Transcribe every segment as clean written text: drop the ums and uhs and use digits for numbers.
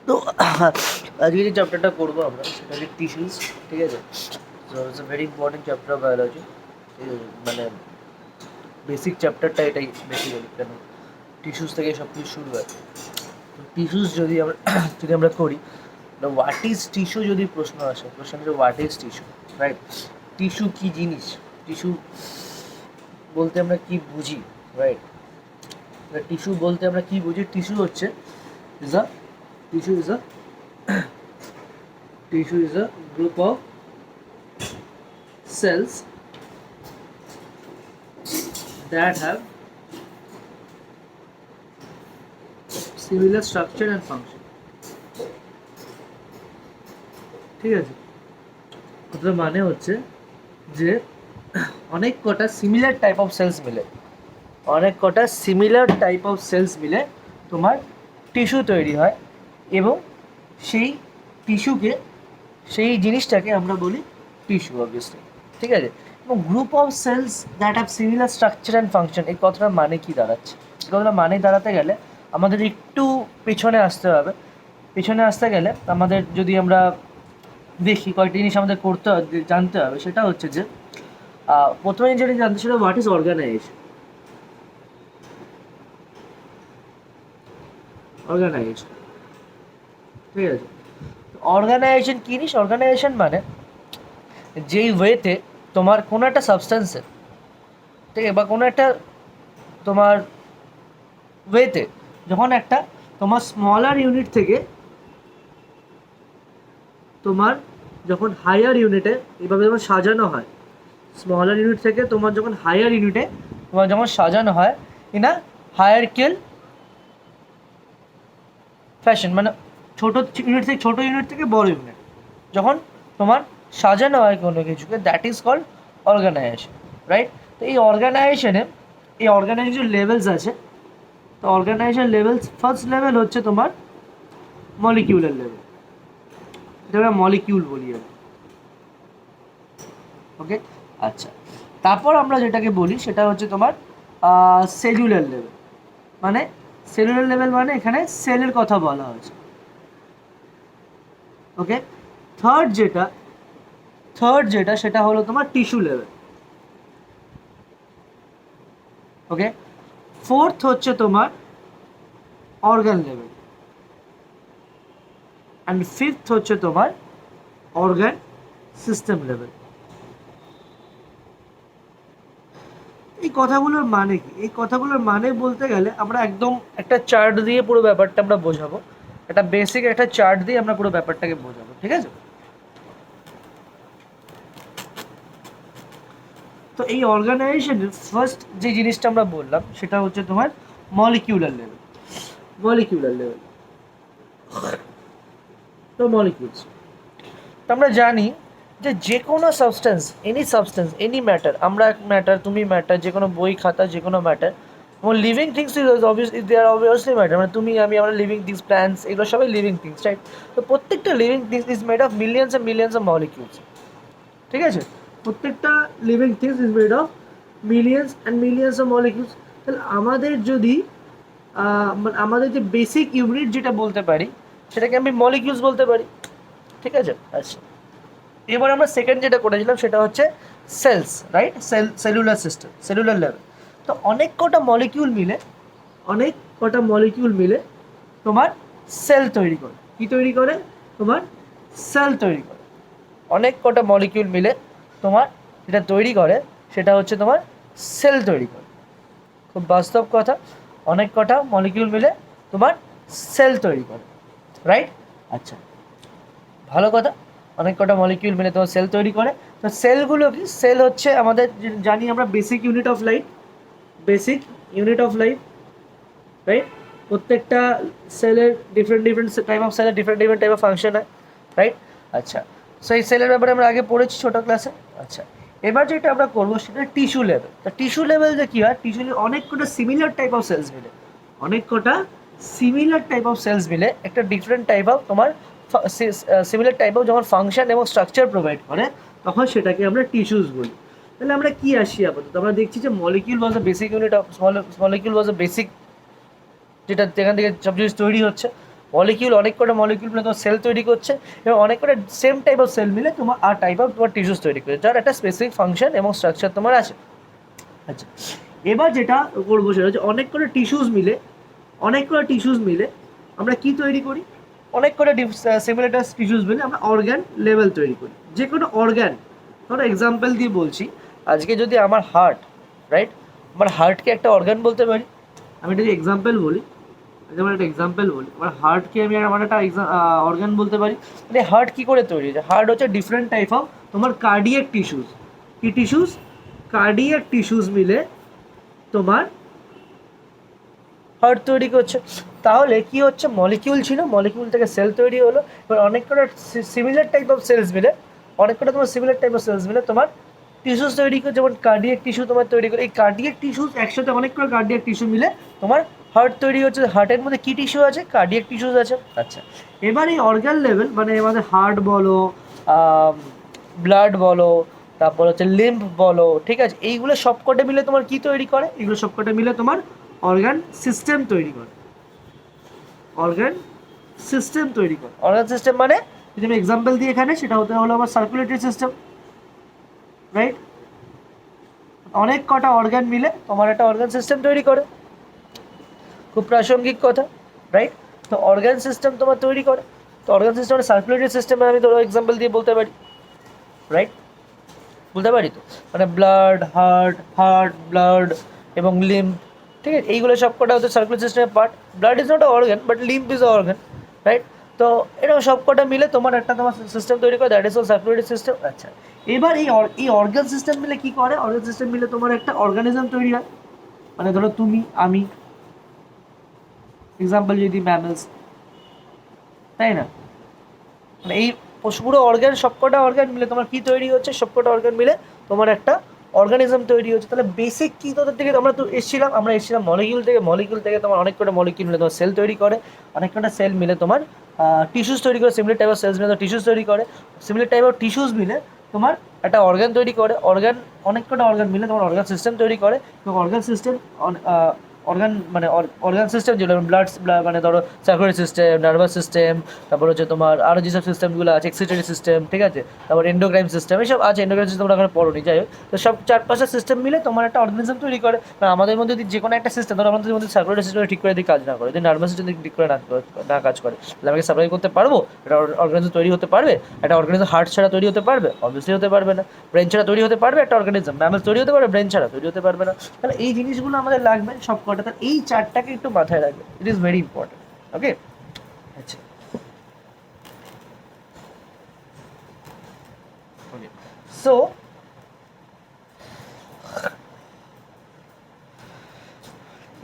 তো আজকে যে চ্যাপ্টারটা করবো আমরা সেটা হচ্ছে টিস্যুস, ঠিক আছে। So it's a very important chapter of biology, ঠিক আছে। মানে বেসিক চ্যাপ্টারটা এটাই বেসিক্যালি, কেন টিস্যুস থেকে সব কিছু শুরু হয়। তো টিস্যুস যদি আমরা যদি আমরা করি, হোয়াট ইজ টিস্যু যদি প্রশ্ন আসে, প্রশ্ন হচ্ছে what is tissue, right. Tissue কী জিনিস, টিস্যু বলতে আমরা কি বুঝি, রাইট। টিস্যু বলতে আমরা কি বুঝি, টিস্যু হচ্ছে is a tissue is a tissue is a group of cells that have similar structure and function, ঠিক আছে। কথার মানে হচ্ছে যে অনেক কটা সিমিলার টাইপ অফ সেলস মিলে, অনেক কটা সিমিলার টাইপ অফ সেলস মিলে তোমার টিস্যু তৈরি হয়, এবং সেই টিস্যুকে, সেই জিনিসটাকে আমরা বলি টিস্যু, অবভিয়াসলি, ঠিক আছে। এবং group of cells that have similar structure and function, এই কথাটার মানে কি দাঁড়াচ্ছে? এই কথাটা মানে দাঁড়াতে গেলে আমাদের একটু পেছনে আসতে হবে। পেছনে আসতে গেলে আমাদের যদি আমরা দেখি কয়েকটি জিনিস আমাদের করতে হবে, জানতে হবে। সেটা হচ্ছে যে প্রথমে যেটা জানতে সেটা হোয়াট ইজ অর্গানাইজেশন। অর্গানাইজেশন, ঠিক আছে। অর্গানাইজেশন কী জিনিস? অর্গানাইজেশন মানে যেই ওয়েতে তোমার কোনো একটা সাবস্টেন্সের, ঠিক আছে, বা কোনো একটা তোমার ওয়েতে যখন একটা তোমার স্মলার ইউনিট থেকে তোমার যখন হায়ার ইউনিটে এইভাবে যখন সাজানো হয়, স্মলার ইউনিট থেকে তোমার যখন হায়ার ইউনিটে তোমার যখন সাজানো হয় ইন আ হায়ারকিয়াল ফ্যাশন, মানে ছোটো ইউনিট থেকে বড় ইউনিট যখন তোমার সাজানো হয় কোনো কিছুকে, that is called organization, right. তো এই অর্গানাইজেশন লেভেলস আছে। তো অর্গানাইজেশন লেভেলস, ফার্স্ট লেভেল হচ্ছে তোমার মলিকিউলার লেভেল, এটা আমরা মলিকিউল বলি আর কি, ওকে। আচ্ছা, তারপর আমরা যেটাকে বলি সেটা হচ্ছে তোমার সেলুলার লেভেল। মানে সেলুলার লেভেল মানে এখানে সেলের কথা বলা হয়েছে, ওকে। থার্ড যেটা সেটা হলো তোমার টিস্যু লেভেল, ওকে। ফোর্থ হচ্ছে তোমার অর্গান লেভেল, অ্যান্ড ফিফথ হচ্ছে তোমার অর্গান সিস্টেম লেভেল। এই কথাগুলোর মানে কি? এই কথাগুলোর মানে বলতে গেলে আমরা একদম একটা চার্ট দিয়ে পুরো ব্যাপারটা আমরা বোঝাবো, একটা বেসিক একটা চার্ট দিয়ে আমরা পুরো ব্যাপারটাকে বোঝাবো, ঠিক আছে। তো এই অর্গানাইজেশনের ফার্স্ট যে জিনিসটা আমরা বললাম সেটা হচ্ছে তোমার মলিকিউলার লেভেল। মলিকিউলার লেভেল, তো মলিকিউলস, তো আমরা জানি যে কোনো সাবস্টেন্স, এনি ম্যাটার, আমরা ম্যাটার, তুমি ম্যাটার, যে কোনো বই খাতা, যে কোনো ম্যাটার, এবং living things is obviously, they are obviously matter, মানে তুমি আমি আমরা লিভিং থিংস, প্ল্যান্টস, এগুলো সবাই লিভিং থিংস, রাইট। তো প্রত্যেকটা living things is made of millions and millions of molecules, ঠিক আছে। প্রত্যেকটা living things is made of millions and millions of molecules. তাহলে আমাদের যদি মানে আমাদের যে বেসিক ইউনিট যেটা বলতে পারি সেটাকে আমি মলিকিউলস বলতে পারি, ঠিক আছে। আচ্ছা, এবার আমরা সেকেন্ড যেটা করেছিলাম সেটা হচ্ছে cells, right. Cellular system, cellular level. তো অনেক কটা মলিকিউল মিলে তোমার সেল তৈরি করে। কি তৈরি করে? তোমার সেল তৈরি করে। অনেক কটা মলিকিউল মিলে তোমার যেটা তৈরি করে সেটা হচ্ছে তোমার সেল তৈরি করে। খুব বাস্তব কথা, অনেক কটা মলিকিউল মিলে তোমার সেল তৈরি করে, রাইট। আচ্ছা, ভালো কথা, অনেক কটা মলিকিউল মিলে তোমার সেল তৈরি করে। তো সেলগুলো কি? সেল হচ্ছে আমাদের জানি আমরা basic unit of life, right. প্রত্যেকটা সেলের different type of different type of function হয়, রাইট। আচ্ছা, সো এই সেলের ব্যাপারে আমরা আগে পড়েছি ছোটো ক্লাসে। আচ্ছা, এবার যেটা আমরা করবো সেটা টিস্যু লেভেল। তো টিস্যু লেভেল যে কী হয়, টিস্যু অনেক কটা সিমিলার টাইপ অফ সেলস মিলে একটা ডিফারেন্ট টাইপ অফ তোমার সিমিলার টাইপ অফ যখন ফাংশন এবং স্ট্রাকচার প্রোভাইড করে তখন সেটাকে আমরা টিস্যুস বলি। তাহলে আমরা কি আসি আপাতত? আমরা দেখছি যে মলিকিউল ওয়াজ বেসিক যেটা যেখান থেকে সব জিনিস তৈরি হচ্ছে। মলিকিউল, অনেক কটা মলিকিউল মিলে তোমার সেল তৈরি করছে এবং অনেক কটা সেম টাইপ অফ সেল মিলে তোমার আর টাইপ অফ তোমার টিস্যুস তৈরি করছে, যার একটা স্পেসিফিক ফাংশন এবং স্ট্রাকচার তোমার আছে। আচ্ছা, এবার যেটা করবো সেটা হচ্ছে অনেক কটা টিস্যুস মিলে আমরা কি তৈরি করি, অনেক কটা সিমিলার টিস্যুস মিলে আমরা অর্গান লেভেল তৈরি করি। যে কোনো অর্গান, ধরো এক্সাম্পল দিয়ে বলছি, আজকে যদি আমার হার্ট, রাইট, আমার হার্টকে একটা অর্গান বলতে পারি। আমি যদি এক্সাম্পল বলি, আমার হার্টকে আমি আমার একটা অর্গান বলতে পারি। মানে হার্ট কী করে তৈরি হয়েছে? হার্ট হচ্ছে ডিফারেন্ট টাইপ অফ তোমার কার্ডিয়াক টিস্যুস। কি টিস্যুস? কার্ডিয়াক টিস্যুস মিলে তোমার হার্ট তৈরি করছে। তাহলে কি হচ্ছে, মলিকিউল ছিল, মলিকিউল থেকে সেল তৈরি হলো, এবার অনেক কটা সিমিলার টাইপ অফ সেলস মিলে, তোমার টিস্যুস তৈরি করে, যেমন কার্ডিয়াক টিস্যু তোমার তৈরি করে। এই কার্ডিয়াক টিস্যুস একসাথে অনেক করে কার্ডিয়াক টিস্যু মিলে তোমার হার্ট তৈরি হচ্ছে। হার্টের মধ্যে কী টিস্যু আছে? কার্ডিয়াক টিস্যুস আছে। আচ্ছা, এবার এই অর্গান লেভেল মানে আমাদের হার্ট বলো, ব্লাড বলো, তারপর হচ্ছে লিম্ফ বলো, ঠিক আছে, এইগুলো সবকটা মিলে তোমার কি তৈরি করে? এগুলো সবকটা মিলে তোমার অর্গান সিস্টেম তৈরি করে। অর্গান সিস্টেম মানে যদি আমি এক্সাম্পল দিই এখানে, সেটা হতে হলো আমার সার্কুলেটরি সিস্টেম, রাইট? অনেক কটা অর্গান মিলে তোমার একটা অর্গান সিস্টেম তৈরি করে। খুব প্রাসঙ্গিক কথা, রাইট? তো অর্গান সিস্টেম তোমার তৈরি করে। তো অর্গান সিস্টেম মানে সার্কুলেটরি সিস্টেমে আমি ধরো এক্সাম্পল দিয়ে বলতে পারি, রাইট? বলতে পারি তো, মানে হার্ট ব্লাড এবং লিম্ফ, ঠিক আছে, এইগুলো সব কটা হচ্ছে সার্কুলার সিস্টেমের part. Blood is not a organ, but lymph is a organ, right? তো এরকম সব কটা মিলে তোমার একটা তোমার সিস্টেম তৈরি করে, that is all circulatory system. আচ্ছা, এবার এই অর্গান সিস্টেম মিলে কি করে? অর্গান সিস্টেম মিলে তোমার একটা অর্গানিজম তৈরি হয়। মানে ধরো তুমি, আমি, এক্সাম্পল যদি ম্যামেলস, তাই না? মানে এই পুরো অর্গান, সবকটা অর্গান মিলে তোমার কি তৈরি হচ্ছে? সবকটা অর্গান মিলে তোমার একটা অর্গানিজম তৈরি হচ্ছে। তাহলে বেসিক কি তোদের থেকে আমরা এসেছিলাম মলিকিউল থেকে তোমার অনেক কটা মলিকিউল মিলে তোমার সেল তৈরি করে, অনেক কটা সেল মিলে তোমার টিস্যুস তৈরি করে, সিমিলার টাইপ অফ সেলস মিলে টিস্যুস তৈরি করে, সিমিলার টাইপ অফ টিস্যুস মিলে তোমার একটা অর্গান তৈরি করে, অনেক কটা অর্গান মিলে তোমার অর্গান সিস্টেম তৈরি করে। এবং অর্গান সিস্টেম যেগুলো ব্লাড, মানে ধরো সার্কুলারি সিস্টেম, নার্ভাস সিস্টেম, তারপর হচ্ছে তোমার আরও যেসব সিস্টেমগুলো আছে, এক্সিটরি সিস্টেম, ঠিক আছে, তারপর এন্ডোক্রাইন সিস্টেম, এইসব আছে। এন্ডোক্রাইন সিস্টেম ওখানে পড়োনি, যাই হোক। তো সব 4-5টা সিস্টেম মিলে তোমার একটা অর্গানিজম তৈরি করে। আমাদের মধ্যে যদি যে কোনো একটা সিস্টেম, ধরো আমাদের মধ্যে সার্কুলারি সিস্টেম ঠিক করে যদি কাজ না করে, যদি নার্ভাস সিস্টেম ঠিক করে না কাজ করে, তাহলে আমাকে সাপ্লাই করতে পারবো? একটা অর্গানিজম তৈরি হতে পারবে? একটা অর্গানিজম হার্ট ছাড়া তৈরি হতে পারবে? অবভিয়াসলি হতে পারবে না। ব্রেন ছাড়া তৈরি হতে পারবে একটা অর্গানিজম? ম্যামেল তৈরি হতে পারবে, ব্রেন ছাড়া তৈরি হতে পারবে না। তাহলে এই জিনিসগুলো আমাদের লাগবে সব কটা। তাহলে এই চারটাকে একটু মাথায় রাখবে, ইট ইজ ভেরি ইম্পর্টেন্ট। ওকে, আচ্ছা, ওকে, সো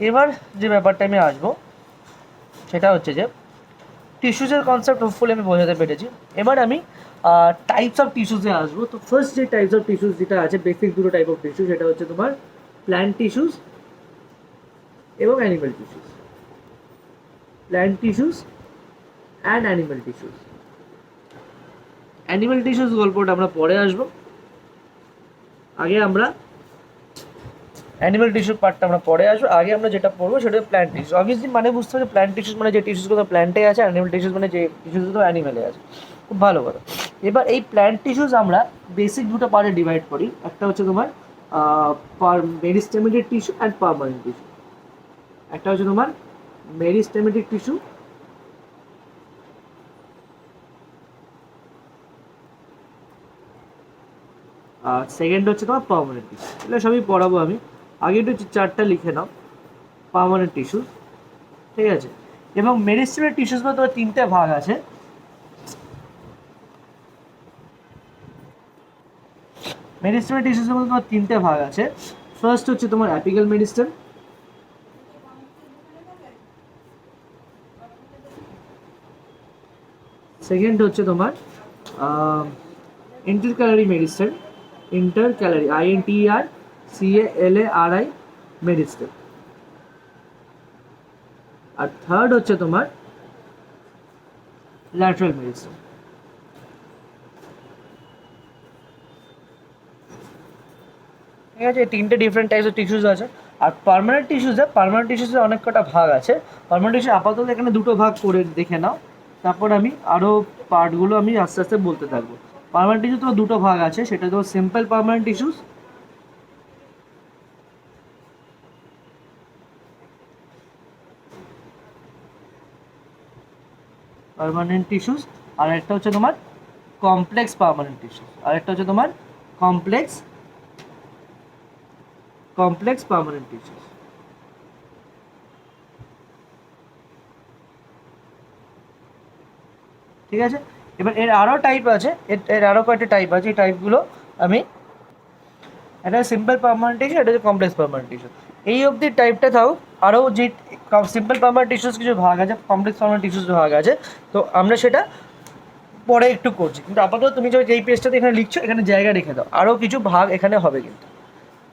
এবার যে ব্যাপারটা আমি আসবো সেটা হচ্ছে যে টিস্যুসের কনসেপ্ট হোপফুলি আমি বোঝাতে পেরেছি। এবার আমি টাইপস অফ টিস্যুসে আসবো। তো ফার্স্ট যে টাইপস অফ টিস্যুস যেটা আছে, বেসিক দুটো টাইপ অফ টিস্যু, সেটা হচ্ছে তোমার প্ল্যান্ট টিস্যুস এবং animal tissues. Plant tissues and animal tissues. Animal tissues গল্পটা আমরা পরে আসবো। আগে আমরা অ্যানিমাল টিস্যুর পার্টটা আমরা পরে আসবো। আগে আমরা যেটা পড়বো সেটা প্ল্যান্ট টিস্যু। অবভিয়াসলি মানে বুঝতে হবে প্ল্যান্ট টিস্যুস মানে যে টিস্যুসগুলো প্ল্যান্টে আছে, অ্যানিমাল টিস্যুস মানে যে টিস্যুসগুলো অ্যানিমালে আছে। খুব ভালো কথা। এবার এই প্ল্যান্ট টিস্যুস আমরা বেসিক দুটো পার্টে ডিভাইড করি। একটা হচ্ছে তোমার meristematic tissue and permanent tissue. একটা হচ্ছে তোমার মেরিস্টেমেটিক টিস্যু, আর সেকেন্ড হচ্ছে তোমার পার্মানেন্ট টিস্যু। এগুলো সবই পড়াবো আমি। আগে একটু চারটা লিখে নাও। পার্মানেন্ট টিস্যু, ঠিক আছে। এবং মেরিস্টেমেটিক টিস্যুস মধ্যে তোমার তিনটে ভাগ আছে। মেরিস্টেমেটিক টিস্যুসের মধ্যে তোমার তিনটে ভাগ আছে। ফার্স্ট হচ্ছে তোমার অ্যাপিক্যাল মেরিস্টেম, সেকেন্ড হচ্ছে তোমার ইন্টারক্যালারি মেরিস্টেম, INTERCALARI মেরিস্টেম। আর থার্ড হচ্ছে তোমার ল্যাটারাল মেরিস্টেম। ঠিক আছে, তিনটে ডিফারেন্ট টাইপস অফ টিস্যুস আছে। আর পার্মানেন্ট টিস্যুসে অনেক কটা ভাগ আছে। পার্মানেন্ট টিস্যু আপাতত এখানে দুটো ভাগ করে দেখে নাও, তারপর আমি আরও পার্টগুলো আমি আস্তে আস্তে বলতে থাকবো। পার্মানেন্ট টিস্যু তো দুটো ভাগ আছে, সেটা তো সিম্পল পার্মানেন্ট টিস্যুস, আর একটা হচ্ছে তোমার কমপ্লেক্স পার্মানেন্ট টিস্যুস, আর একটা হচ্ছে তোমার কমপ্লেক্স পার্মানেন্ট টিস্যুস। ঠিক আছে, এবার এর আরও টাইপ আছে, এর আরও কয়েকটা টাইপ আছে। এই টাইপগুলো আমি, এটা সিম্পল পার্মানেন্ট টিস্যু, এটা হচ্ছে কমপ্লেক্স পার্মানেন্ট টিস্যু। এই অবধি টাইপটা থাও। আরও যে সিম্পল পার্মানেন্ট টিস্যুস কিছু ভাগ আছে, কমপ্লেক্স পার্মানেন্ট টিস্যুস ভাগ আছে, তো আমরা সেটা পরে একটু করছি। কিন্তু আপাতত তুমি যেই পেজটাতে এখানে লিখছো, এখানে জায়গা রেখে দাও, আরও কিছু ভাগ এখানে হবে কিন্তু।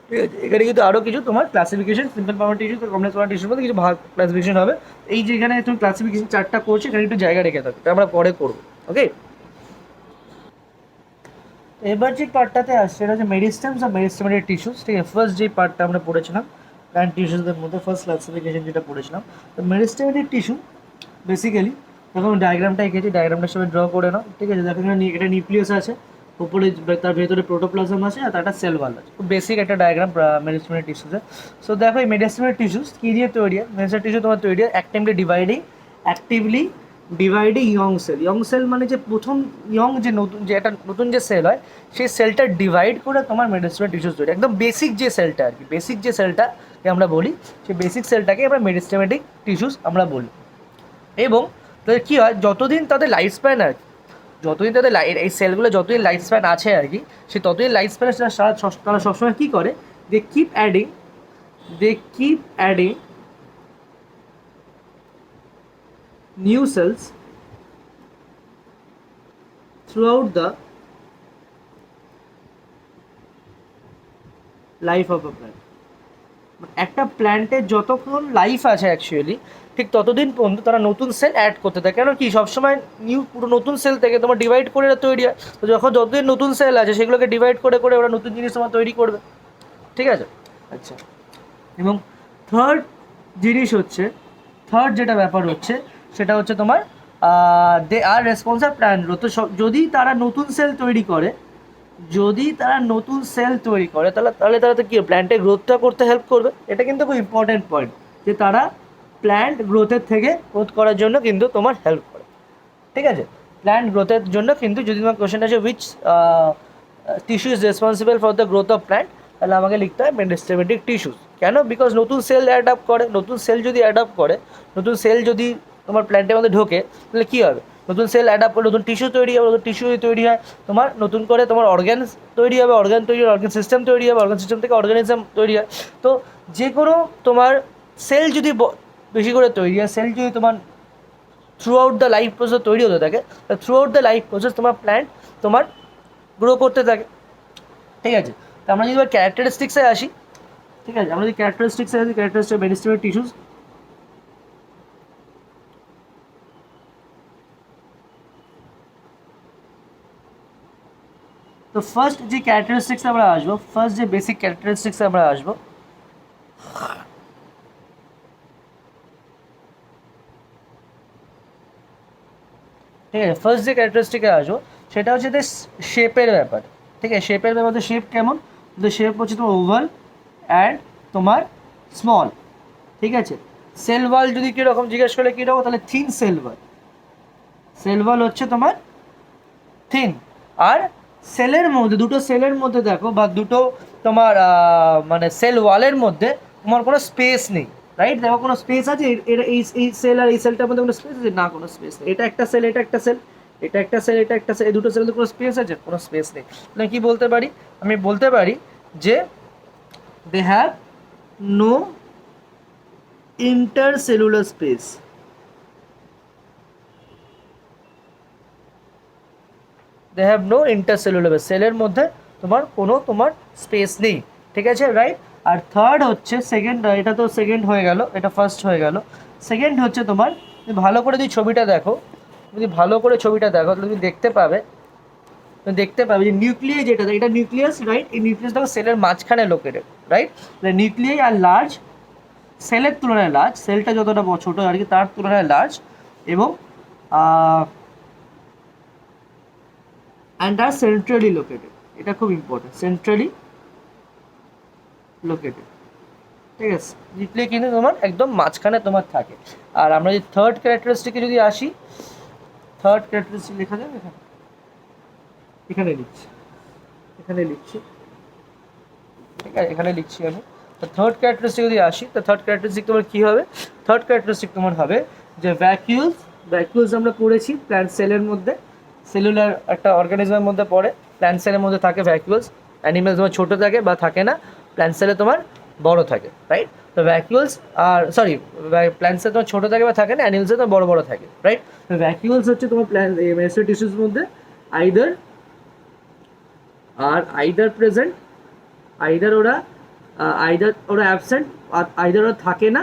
ঠিক আছে, এখানে কিন্তু আরও কিছু তোমার ক্লাসিফিকেশন, সিম্পল পার্মানেন্ট টিস্যু তো কমপ্লেক্স পার্মানেন্ট টিস্যুর মধ্যে কিছু ভাগ ক্লাসিফিকেশন হবে। এই যে এখানে তুমি ক্লাসিফিকেশন চারটা করছো, এখানে একটু জায়গা রেখে দাও, এটা আমরা পরে করবো। ওকে, এবার যে পার্টটাতে আসছে সেটা হচ্ছে মেরিস্টেমস আর মেরিস্টেমেটিক টিস্যুস। ঠিক আছে, ফার্স্ট যে পার্টটা আমরা পড়েছিলাম প্ল্যান্ট টিস্যুসদের মধ্যে ফার্স্ট ক্লাসিফিকেশন যেটা পড়েছিলাম, তো মেরিস্টেমেটিক টিস্যু বেসিক্যালি, দেখো ডায়াগ্রামটা এঁকেছি, ডায়াগ্রামটার সঙ্গে ড্র করে নাও। ঠিক আছে, দেখো এখানে এটা নিউক্লিয়াস আছে, উপরে তার ভেতরে প্রোটোপ্লাজম আছে, আর তারটা সেল ওয়াল আছে। খুব বেসিক একটা ডায়াগ্রাম মেরিস্টেমেটিক টিস্যুসের। সো দেখো এই মেরিস্টেমেটিক টিস্যুস কী দিয়ে তৈরি হয়? মেরিস্টেমেটিক টিস্যু তোমার তৈরি হয় অ্যাক্টিভলি ডিভাইডিং ইয়ং সেল মানে যে প্রথম যে নতুন যে সেল হয়, সেই সেলটা ডিভাইড করে তোমার মেরিস্টেমেটিক টিস্যুস তৈরি। একদম বেসিক যে সেলটা আর কি, বেসিক যে সেলটাকে আমরা বলি, সেই বেসিক সেলটাকে আমরা মেরিস্টেমেটিক টিস্যুস আমরা বলি। এবং তাদের কী হয়, যতদিন তাদের লাইফ স্প্যান আর কি, যতদিন তাদের এই সেলগুলো যতদিন লাইফ স্প্যান আছে আর কি, সে ততদিন লাইফ স্প্যানে তারা সবসময় কী করে, they keep adding new cells throughout the life of a plant. একটা প্ল্যান্টের যতক্ষণ লাইফ আছে অ্যাকচুয়ালি, ঠিক ততদিন পর্যন্ত তারা নতুন সেল অ্যাড করতে থাকে। কেন কি, সবসময় পুরো নতুন সেল থেকে তোমার ডিভাইড করে তৈরি হয়, তো যতদিন নতুন সেল আছে সেগুলোকে ডিভাইড করে করে ওরা নতুন জিনিস তোমার তৈরি করবে। ঠিক আছে, আচ্ছা। এবং থার্ড যেটা ব্যাপার হচ্ছে, সেটা হচ্ছে তোমার দে আর রেসপন্সাবল প্ল্যান্ট গ্রোথ। তো যদি তারা নতুন সেল তৈরি করে, তাহলে তারা তো কী প্ল্যান্টের গ্রোথটা করতে হেল্প করবে। এটা কিন্তু খুব ইম্পর্টেন্ট পয়েন্ট, যে তারা প্ল্যান্ট গ্রোথের থেকে গ্রোথ করার জন্য কিন্তু তোমার হেল্প করে। ঠিক আছে, প্ল্যান্ট গ্রোথের জন্য কিন্তু, যদি তোমার কোয়েশ্চেন আছে which tissue is responsible for the growth of plant, তাহলে আমাকে লিখতে হয় মেরিস্টেমেটিক টিস্যুস। কেন? বিকজ নতুন সেল নতুন সেল যদি তোমার প্ল্যান্টের মধ্যে ঢোকে, তাহলে কী হবে, নতুন সেল অ্যাডাপ্ট করে নতুন টিস্যু তৈরি হবে, নতুন টিস্যু তৈরি হয় তোমার নতুন করে তোমার অর্গান তৈরি হবে, অর্গান সিস্টেম তৈরি হবে, অর্গান সিস্টেম থেকে অর্গানিজম তৈরি হয়। তো যে কোনো তোমার সেল যদি বেশি করে তৈরি হয়, সেল যদি তোমার through out the life process তৈরি হতে থাকে, through out the life process তোমার প্ল্যান্ট তোমার গ্রো করতে থাকে। ঠিক আছে, তো আমরা যদি এবার ক্যারেক্টারিস্টিক্সে আসি, ঠিক আছে, আমরা যদি ক্যারেক্টারিস্টিক মেরিস্টেমেটিক টিস্যুস, তো ফার্স্ট যে ক্যারেক্টারিস্টিক্সে আমরা আসবো, যে বেসিক ক্যারেক্টারিস্টিক্সে আমরা আসবো, ঠিক আছে, ফার্স্ট যে ক্যারেক্টারিস্টিকে আসবো সেটা হচ্ছে শেপের ব্যাপার। ঠিক আছে, শেপের ব্যাপার, তো শেপ কেমন, তো শেপ হচ্ছে তোমার ওভাল অ্যান্ড তোমার স্মল। ঠিক আছে, সেল ওয়াল যদি কীরকম জিজ্ঞেস করলে কীরকম, তাহলে থিন সেল ওয়াল হচ্ছে তোমার থিন। আর দুটো সেলের মধ্যে দেখো, বা দুটো তোমার মানে সেল ওয়ালের মধ্যে তোমার কোনো স্পেস নেই, রাইট? দেখো কোনো স্পেস আছে এই সেল আর এই সেলটার মধ্যে কোনো স্পেস আছে? না, কোনো স্পেস নেই। এটা একটা সেল, এই দুটো সেলের কোনো স্পেস আছে? কোনো স্পেস নেই। তাহলে কি বলতে পারি? আমি বলতে পারি যে they have no intercellular space. They have no intercellular space, সেলের মধ্যে তোমার কোনো তোমার স্পেস নেই। ঠিক আছে, রাইট? আর থার্ড হচ্ছে সেকেন্ড, এটা তো সেকেন্ড হয়ে গেল, এটা ফার্স্ট হয়ে গেল। সেকেন্ড হচ্ছে তোমার, ভালো করে যদি ছবিটা দেখো, তাহলে তুমি দেখতে পাবে দেখতে পাবে যে নিউক্লিয়াস যেটা, এটা নিউক্লিয়াস, রাইট? এই নিউক্লিয়াসটা সেলের মাঝখানে লোকেটেড, রাইট? নিউক্লিয়াই আর লার্জ, সেলের তুলনায় লার্জ, সেলটা যতটা ছোটো আর কি তার তুলনায় লার্জ, এবং অ্যান্ড আর সেন্ট্রালি লোকেটেড। এটা খুব ইম্পর্টেন্ট, সেন্ট্রালি লোকেটেড, ঠিক আছে? নিউক্লিয়াস কিন্তু তোমার একদম মাঝখানে তোমার থাকে। আর আমরা যদি থার্ড ক্যারেক্টারিস্টিকে যদি আসি, থার্ড ক্যারেক্টারিস্টিক লেখা যাবে এখানে, এখানে লিখছি, এখানে লিখছি, ঠিক আছে? এখানে লিখছি আমি। তো থার্ড ক্যারেক্টারিস্টিক যদি আসি, তো থার্ড ক্যারেক্টারিস্টিক তোমার কী হবে? থার্ড ক্যারেক্টারিস্টিক তোমার হবে যে ভ্যাকিউলস। ভ্যাকিউলস আমরা পড়েছি প্ল্যান্ট সেলের মধ্যে, সেলুলার একটা অর্গানিজমের মধ্যে পড়ে, প্ল্যান্ট সেলের মধ্যে থাকে ভ্যাকিউলস। অ্যানিমেল তোমার ছোটো থাকে বা থাকে না, প্ল্যান্ট সেলে তোমার বড় থাকে, রাইট? তো ভ্যাকিউলস আর সরি, প্ল্যান্ট সেলে তোমার ছোটো থাকে বা থাকে না, অ্যানিমেলসে তোমার বড় বড় থাকে, রাইট? তো ভ্যাকিউলস হচ্ছে তোমার প্ল্যান্ট মেসোর টিস্যুর মধ্যে আইদার প্রেজেন্ট, আইদার ওরা অ্যাবসেন্ট, আইদার ওরা থাকে না,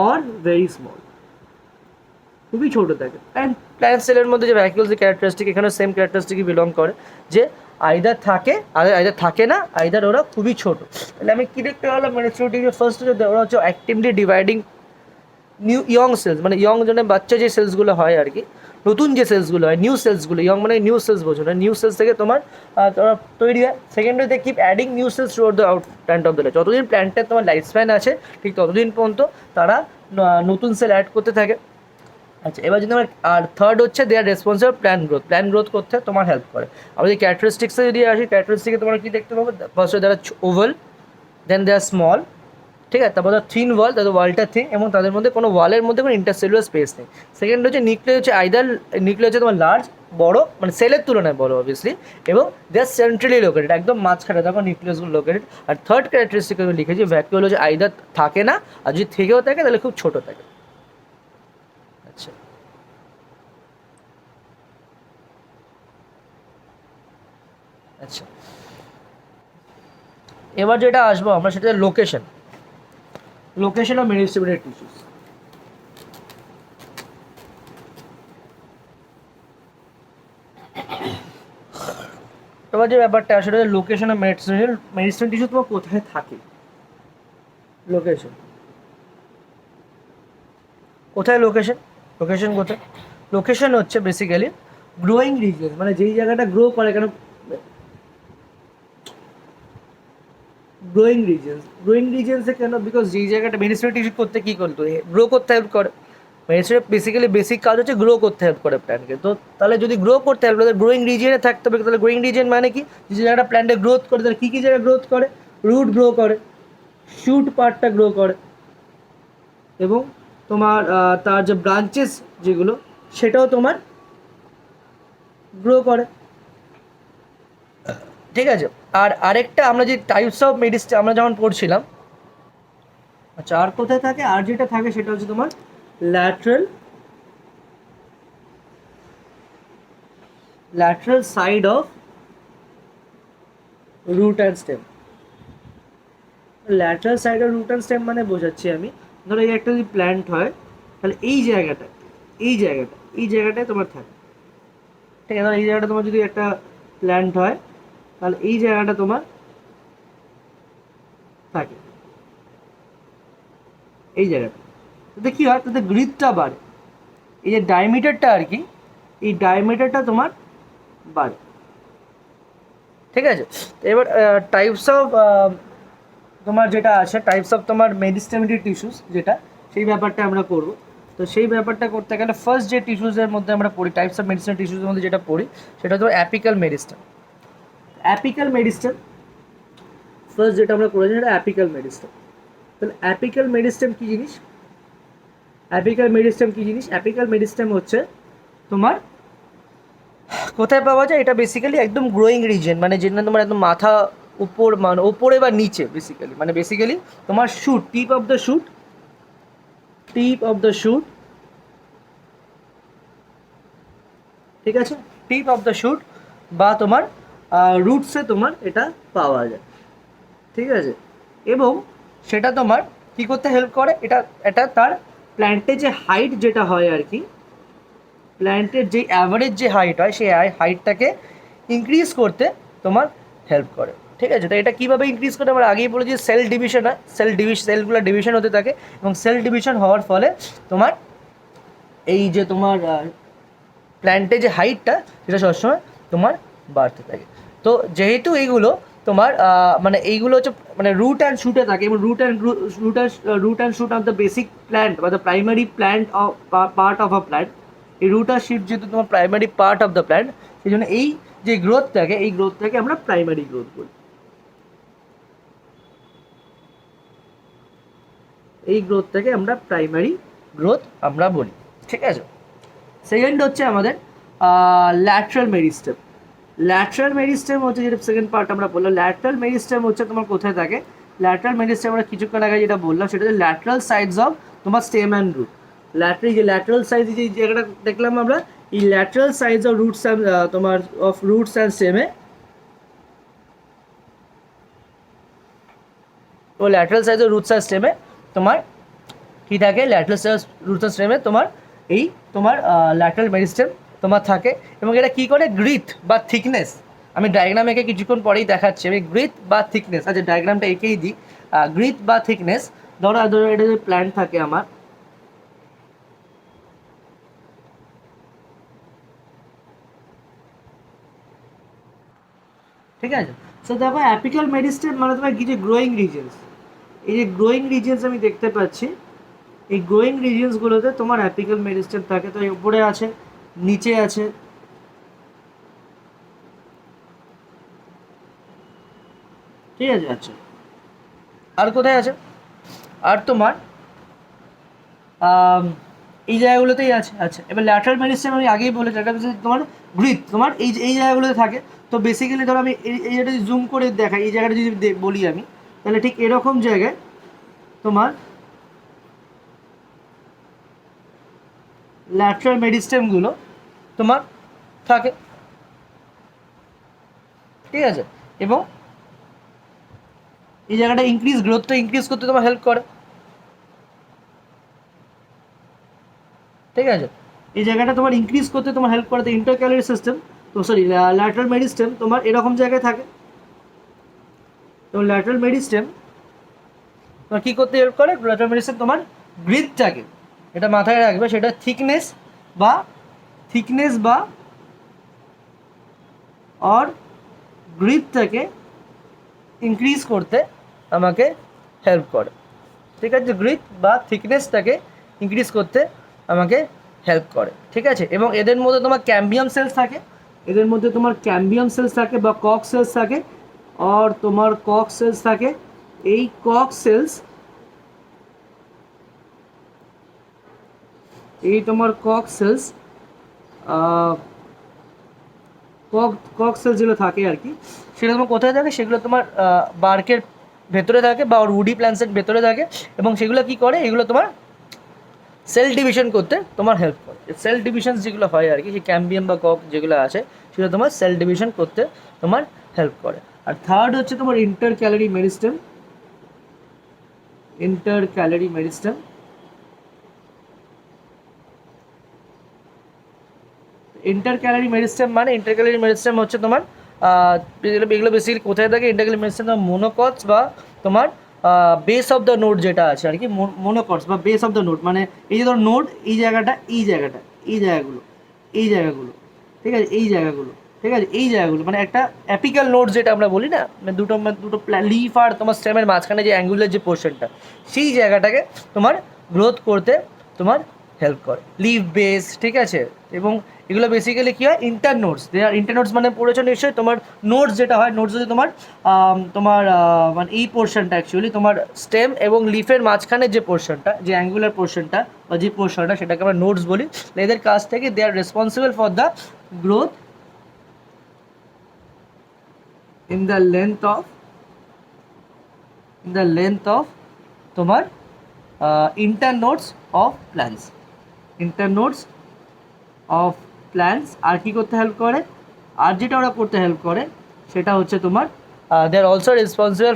অর ভেরি স্মল, খুবই ছোটো থাকে। অ্যান্ড প্ল্যান্ট সেলের মধ্যে যে ভ্যাকিউলসের ক্যারেক্টারিস্টিক, এখানে সেম ক্যারেক্টারিস্টিকই বিলং করে, যে আইদার থাকে, আইদার থাকে না, আইদার ওরা খুবই ছোটো। তাহলে আমি কী দেখতে পেলাম? মানে ফার্স্ট ওরা হচ্ছে অ্যাক্টিভলি ডিভাইডিং ইয়ং সেলস, মানে ইয়ং জন্য বাচ্চা যে সেলসগুলো হয় আর কি, নতুন যে সেলসগুলো হয়, নিউ সেলসগুলো, ইয়ং মানে নিউ সেলস বোঝো না, নিউ সেলস থেকে তোমার তৈরি হয়। সেকেন্ডে they keep adding new cells through the out plant of the life. যতদিন প্ল্যান্টের তোমার লাইফ স্প্যান আছে ঠিক ততদিন পর্যন্ত তারা নতুন সেল অ্যাড করতে থাকে। আচ্ছা, এবার যদি আমার আর থার্ড হচ্ছে দে আর রেসপন্সিবল প্ল্যান গ্রোথ করতে তোমার হেল্প করে। আমরা যদি ক্যারেক্টারিস্টিক্সে যদি আসি, ক্যারেক্টারিস্টিকে তোমার কী দেখতে পাবো? ফার্স্ট দে আর ওভাল, দেন দে আর স্মল, ঠিক আছে? তারপর থিন ওয়াল, তাদের ওয়ালটা থিন এবং তাদের মধ্যে কোনো ওয়ালের মধ্যে কোনো ইন্টারসেলুলার স্পেস নেই। সেকেন্ড হচ্ছে নিউক্লিয়াস হচ্ছে নিউক্লিয়াস হচ্ছে তোমার লার্জ, বড়, মানে সেলের তুলনায় বড় অবভিয়াসলি, এবং দে আর সেন্ট্রালি লোকেটেড, একদম মাঝখানে তখন নিউক্লিয়াসগুলো লোকেটেড। আর থার্ড ক্যারেক্টারিস্টিক আমি লিখেছি ভ্যাকুয়াল হচ্ছে আইদার থাকে না, আর যদি থেকেও থাকে তাহলে খুব ছোটো থাকে। আচ্ছা, আচ্ছা, এবার যেটা আসবো আমরা সেটা location, location of meristematic tissues. এবার যে ব্যাপারটা আসলে লোকেশন অফ মেরিস্টেমেটিক টিস্যু তোমার কোথায় থাকে? লোকেশন কোথায়? লোকেশন কোথায়? লোকেশন হচ্ছে বেসিক্যালি গ্রোয়িং রিজিয়ন, মানে যেই জায়গাটা গ্রো করে, কেন গ্রোয়িং রিজিয়ন্সে কেন? বিকজ যেই জায়গাটা মেরিস্টেমেটিক টিস্যু করতে কী করতো, গ্রো করতে হেল্প করে। মেরিস্টেমেটিক বেসিক্যালি বেসিক কাজ হচ্ছে গ্রো করতে হেল্প করে প্ল্যান্টকে। তো তাহলে যদি গ্রো করতে হেল্প করে, গ্রোয়িং রিজিয়নে থাকতে হবে। তাহলে গ্রোয়িং রিজিয়ন মানে কি? যে জায়গাটা প্ল্যান্টে গ্রোথ করে, তাহলে কী কী জায়গায় গ্রোথ করে? রুট গ্রো করে, শুট পার্টটা গ্রো করে, এবং তোমার তার যে ব্রাঞ্চেস যেগুলো সেটাও তোমার গ্রো করে, ঠিক আছে? আর আরেকটা আমরা যে টাইপস অফ মেডিসিন আমরা যখন পড়ছিলাম, আচ্ছা, আর কোথায় থাকে? আর যেটা থাকে সেটা হচ্ছে তোমার lateral side of root and stem. Lateral side of root and stem মানে বোঝাচ্ছি আমি, ধরো এই একটা যদি প্ল্যান্ট হয়, তাহলে এই জায়গাটায় তোমার থাকে, ঠিক আছে? এই জায়গাটা তোমার যদি একটা প্ল্যান্ট হয়, তাহলে এই জায়গাটা তোমার থাকে, এই জায়গাটা। তাতে কী হয়? তাতে গ্রিথটা বাড়ে, এই যে ডায়ামিটারটা আর কি, এই ডায়ামিটারটা তোমার বাড়ে, ঠিক আছে? এবার টাইপস অফ তোমার যেটা আছে, টাইপস অফ তোমার মেরিস্টেমেটিক টিস্যুস যেটা, সেই ব্যাপারটা আমরা করব। তো সেই ব্যাপারটা করতে গেলে ফার্স্ট যে টিস্যুসের মধ্যে আমরা পড়ি, টাইপস অফ মেরিস্টেমেটিক টিস্যুসের মধ্যে যেটা পড়ি সেটা হচ্ছে apical meristem. Apical meristem first যেটা আমরা পড়েছি সেটা অ্যাপিক্যাল মেরিস্টেম। তাহলে অ্যাপিক্যাল মেরিস্টেম কী জিনিস? অ্যাপিক্যাল মেরিস্টেম হচ্ছে তোমার কোথায় পাওয়া যায়? এটা বেসিক্যালি একদম গ্রোয়িং রিজিয়ন, মানে যেটা তোমার একদম মাথা উপর, মানে ওপরে বা নিচে, বেসিক্যালি তোমার shoot, tip of the shoot, ঠিক আছে? টিপ অফ দ্য শুট বা তোমার রুটসে তোমার এটা পাওয়া যায়, ঠিক আছে? এবং সেটা তোমার কী করতে হেল্প করে? এটা তার প্ল্যান্টের যে হাইট যেটা হয় আর কি, প্ল্যান্টের যে অ্যাভারেজ যে হাইট হয় সেই হাইটটাকে ইনক্রিজ করতে তোমার হেল্প করে। ঠিক আছে, তো এটা কীভাবে ইনক্রিজ করে আমরা আগেই বলেছি, সেল ডিভিশন হয়, সেলগুলো ডিভিশন হতে থাকে এবং সেল ডিভিশন হওয়ার ফলে তোমার এই যে তোমার প্ল্যান্টের যে হাইটটা সেটা সবসময় তোমার বাড়তে থাকে। তো যেহেতু এইগুলো তোমার মানে এইগুলো হচ্ছে মানে রুট অ্যান্ড শুটে থাকে এবং root and shoot of the basic plant বা the primary plant of part of a plant, এই রুট আর শিট যেহেতু তোমার primary part of the plant, সেই জন্য এই যে গ্রোথটাকে, এই গ্রোথটাকে আমরা প্রাইমারি গ্রোথ বলি। এই গ্রোথটাকে আমরা প্রাইমারি গ্রোথ আমরা বলি। ঠিক আছে, সেকেন্ড হচ্ছে আমাদের ল্যাটারাল মেরিস্টেম। ল্যাটারাল মেরিস্টেম হচ্ছে যেটা সেকেন্ড পার্ট আমরা বললাম। ল্যাটারাল মেরিস্টেম হচ্ছে তোমার কোথায় থাকে? ল্যাটারাল মেরিস্টেম আমরা কিছুক্ষণ আগে যেটা বললাম সেটা হচ্ছে ল্যাটারাল সাইডস অফ তোমার স্টেম অ্যান্ড রুট। যে ল্যাটারাল সাইড যে জায়গাটা দেখলাম আমরা, এই ল্যাটারাল সাইডস অফ রুটস তোমার অফ রুটস অ্যান্ড স্টেমে, তো lateral sides of roots and স্টেমে তোমার কী থাকে? ল্যাটারাল সাইডস রুটস অ্যান্ড স্টেমে তোমার এই তোমার ল্যাটারাল মেরিস্টেম তোমার থাকে। এবং এটা কী করে? গ্রিথ বা থিকনেস, আমি ডায়াগ্রাম এঁকে কিছুক্ষণ পরেই দেখাচ্ছি। আমি গ্রিথ বা থিকনেস, আচ্ছা ডায়াগ্রামটা এঁকেই দিই। গ্রিথ বা থিকনেস, ধরো এটা যে প্ল্যান্ট থাকে আমার, ঠিক আছে। সো দেখো অ্যাপিক্যাল মেরিস্টেম মানে তোমার কি যে গ্রোয়িং রিজনস, এই যে গ্রোয়িং রিজনস আমি দেখতে পাচ্ছি, এই গ্রোয়িং রিজনসগুলোতে তোমার অ্যাপিক্যাল মেরিস্টেম থাকে। তো এই উপরে আছে, নিচে আছে, ঠিক আছে। আচ্ছা, আর কোথায় আছে? আর তোমার এই জায়গাগুলোতেই আছে। আচ্ছা, এবার ল্যাটারাল মেরিস্টেম আমি আগেই বলেছি, ল্যাটারাল মেরিস্টেম তোমার গ্রিথ তোমার এই জায়গাগুলোতে থাকে। তো বেসিক্যালি ধরো আমি এই জায়গাটা যদি জুম করে দেখাই, এই জায়গাটা যদি বলি আমি, তাহলে ঠিক এরকম জায়গায় তোমার ল্যাটারাল মেরিস্টেমগুলো তোমার থাকে, ঠিক আছে। এবং এই জায়গাটা গ্রোথটা ইনক্রিজ করতে তোমার হেল্প করে, ঠিক আছে। এই জায়গাটা তোমার ইনক্রিজ করতে তোমার হেল্প করে। তো ইন্টারক্যালারি সিস্টেম, তো সরি ল্যাটারাল মেরিস্টেম তোমার এরকম জায়গায় থাকে। তো ল্যাটারাল মেরিস্টেম তোমার কী করতে হেল্প করে? ল্যাটারাল মেরিস্টেম তোমার গ্রিথটাকে, এটা মাথায় রাখবে, সেটা থিকনেস বা অর গ্রিথটাকে ইনক্রিজ করতে আমাকে হেল্প করে, ঠিক আছে। গ্রিথ বা থিকনেসটাকে ইনক্রিজ করতে আমাকে হেল্প করে, ঠিক আছে। এবং এদের মধ্যে তোমার ক্যাম্বিয়াম সেলস থাকে, বা কক সেলস থাকে, আর তোমার কক সেলস থাকে। এই কক সেলস, এই তোমার কক সেলস যেগুলো থাকে আর কি, সেগুলো তোমার কোথায় থাকে? সেগুলো তোমার বার্কের ভেতরে থাকে বা উডি প্ল্যান্টসের ভেতরে থাকে। এবং সেগুলো কী করে? এগুলো তোমার সেল ডিভিশন করতে তোমার হেল্প করে। সেল ডিভিশন যেগুলো হয় আর কি, সেই ক্যাম্বিয়াম বা কক যেগুলো আছে, সেগুলো তোমার সেল ডিভিশন করতে তোমার হেল্প করে। আর থার্ড হচ্ছে তোমার ইন্টারক্যালারি মেরিস্টেম। ইন্টারক্যালারি মেরিস্টেম হচ্ছে তোমার এগুলো বেসিক্যালি কোথায় থাকে? ইন্টারক্যালারি মেরিস্টেম তোমার মোনোকটস বা তোমার বেস অফ দ্য নোড যেটা আছে আর কি, মোনোকটস বা বেস অফ দ্য নোড, মানে এই যে ধর নোড, এই জায়গাটা, এই জায়গাগুলো, ঠিক আছে, এই জায়গাগুলো মানে একটা অ্যাপিক্যাল নোড যেটা আমরা বলি না, মানে দুটো লিফ আর তোমার স্টেমের মাঝখানে যে অ্যাঙ্গুলার যে পোর্শনটা, সেই জায়গাটাকে তোমার গ্রোথ করতে তোমার হেল্প করে, লিফ বেস, ঠিক আছে। এবং এগুলো বেসিক্যালি কী হয়? ইন্টারনোডস মানে পড়েছো নিশ্চয়ই। তোমার নোডস যেটা হয়, নোডস হচ্ছে তোমার মানে এই পোর্শনটা অ্যাকচুয়ালি তোমার স্টেম এবং লিফের মাঝখানে যে পোর্শনটা, যে অ্যাঙ্গুলার পোর্শনটা বা যে পোর্শনটা, সেটাকে আমরা নোডস বলি। এদের কাছ থেকে they are responsible for the growth in the length of তোমার internodes of plants, আর কি করতে হেল্প করে? আর যেটা ওরা করতে হেল্প করে সেটা হচ্ছে তোমার they are also responsible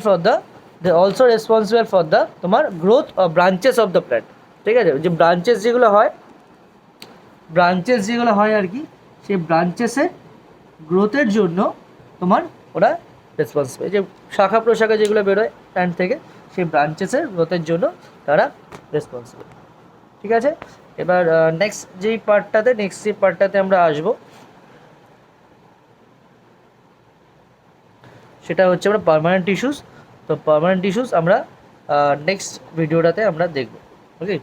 for the তোমার growth of branches of the plant, ঠিক আছে। যে ব্রাঞ্চেস যেগুলো হয় আর কি, সেই ব্রাঞ্চেসের গ্রোথের জন্য তোমার ওরা রেসপন্সিবল। যে শাখা প্রশাখা যেগুলো বেরোয় প্ল্যান্ট থেকে, সেই ব্রাঞ্চেসের গ্রোথের জন্য তারা রেসপন্সিবল। ঠিক আছে, এবার নেক্সট যে পার্টটাতে আমরা আসবো, সেটা হচ্ছে আমরা পার্মানেন্ট টিস্যুস। তো পার্মানেন্ট টিস্যুস আমরা নেক্সট ভিডিওটাতে আমরা দেখব। ওকে।